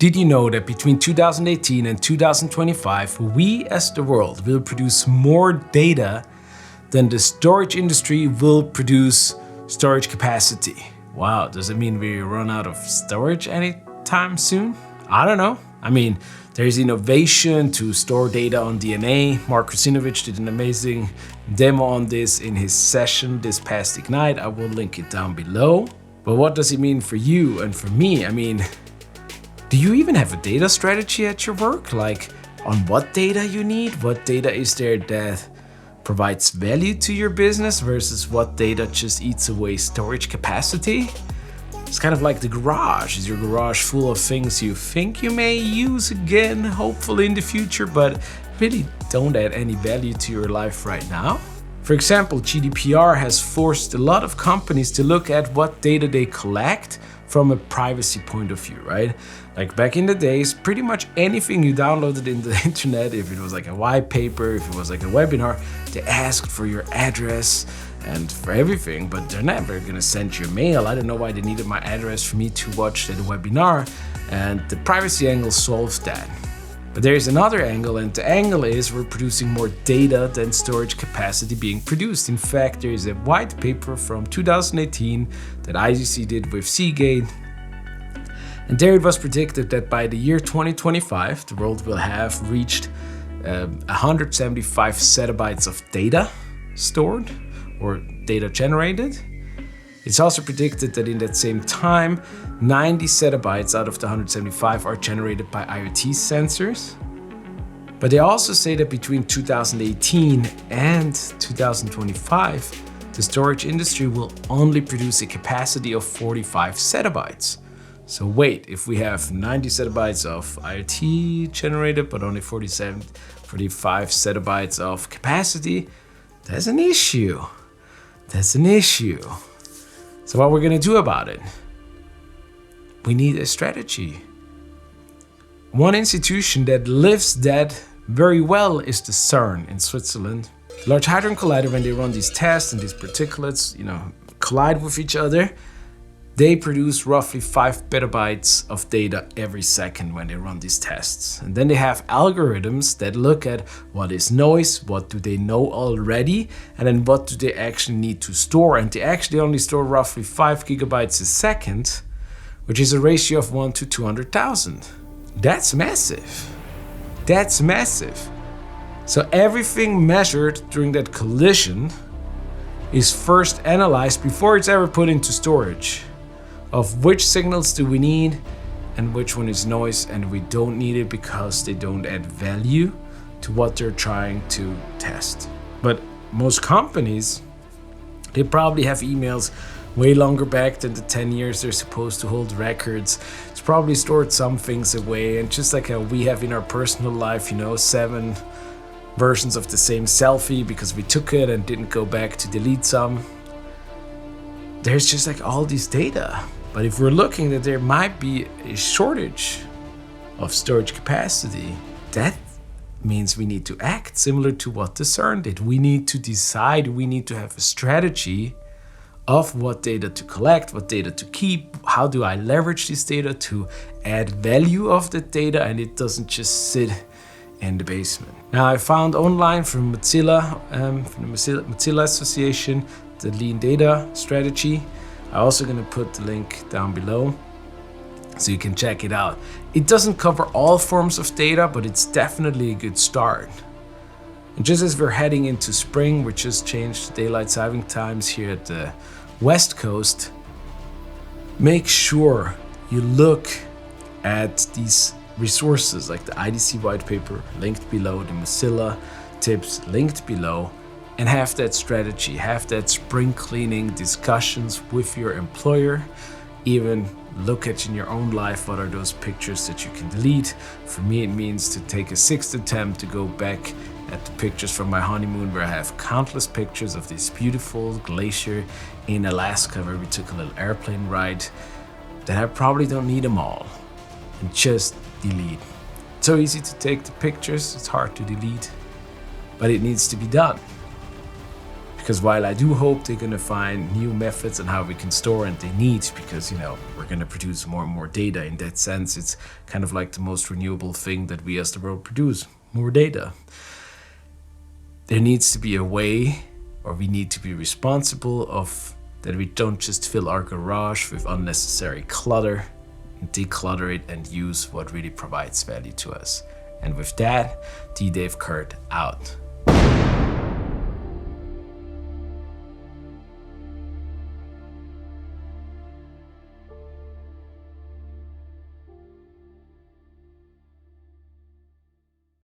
Did you know that between 2018 and 2025, we as the world will produce more data than the storage industry will produce storage capacity? Wow, does it mean we run out of storage anytime soon? I don't know. I mean, there's innovation to store data on DNA. Mark Russinovich did an amazing demo on this in his session this past Ignite. I will link it down below. But what does it mean for you and for me? I mean, do you even have a data strategy at your work? Like on what data you need? What data is there that provides value to your business versus what data just eats away storage capacity? It's kind of like the garage. Is your garage full of things you think you may use again, hopefully in the future, but really don't add any value to your life right now? For example, GDPR has forced a lot of companies to look at what data they collect from a privacy point of view, right? Like back in the days, pretty much anything you downloaded in the internet, if it was like a white paper, if it was like a webinar, they asked for your address and for everything, but they're never gonna send you a mail. I don't know why they needed my address for me to watch the webinar, and the privacy angle solved that. But there's another angle, and the angle is we're producing more data than storage capacity being produced. In fact, there is a white paper from 2018 that IDC did with Seagate. And there it was predicted that by the year 2025, the world will have reached 175 zettabytes of data stored or data generated. It's also predicted that in that same time, 90 zettabytes out of the 175 are generated by IoT sensors. But they also say that between 2018 and 2025, the storage industry will only produce a capacity of 45 zettabytes. So wait, if we have 90 zettabytes of IoT generated, but only 45 zettabytes of capacity, that's an issue. That's an issue. So what we're gonna do about it? We need a strategy. One institution that lives that very well is the CERN in Switzerland. The Large Hadron Collider, when they run these tests and these particulates, collide with each other, they produce roughly 5 petabytes of data every second when they run these tests. And then they have algorithms that look at what is noise, what do they know already, and then what do they actually need to store. And they actually only store roughly 5 gigabytes a second, which is a ratio of 1 to 200,000. That's massive. That's massive. So everything measured during that collision is first analyzed before it's ever put into storage. Of which signals do we need and which one is noise, and we don't need it because they don't add value to what they're trying to test. But most companies, they probably have emails way longer back than the 10 years they're supposed to hold records. It's probably stored some things away, and just like how we have in our personal life, 7 versions of the same selfie because we took it and didn't go back to delete some. There's just like all these data. But if we're looking that there might be a shortage of storage capacity, that means we need to act similar to what the CERN did. We need to decide, we need to have a strategy of what data to collect, what data to keep, how do I leverage this data to add value of the data, and it doesn't just sit in the basement. Now I found online from Mozilla, from the Mozilla Association, the Lean Data Strategy. I'm also going to put the link down below so you can check it out. It doesn't cover all forms of data, but it's definitely a good start. And just as we're heading into spring, we just changed daylight saving times here at the West Coast, make sure you look at these resources like the IDC white paper linked below, the Mozilla tips linked below, and have that strategy, have that spring cleaning discussions with your employer. Even look at in your own life, what are those pictures that you can delete? For me, it means to take a 6th attempt to go back at the pictures from my honeymoon, where I have countless pictures of this beautiful glacier in Alaska where we took a little airplane ride, that I probably don't need them all, and just delete. It's so easy to take the pictures, it's hard to delete, but it needs to be done. Because while I do hope they're gonna find new methods on how we can store, and they need, because we're gonna produce more and more data. In that sense, it's kind of like the most renewable thing that we as the world produce, more data. There needs to be a way, or we need to be responsible of that we don't just fill our garage with unnecessary clutter, declutter it, and use what really provides value to us. And with that, D. Dave Kurt out.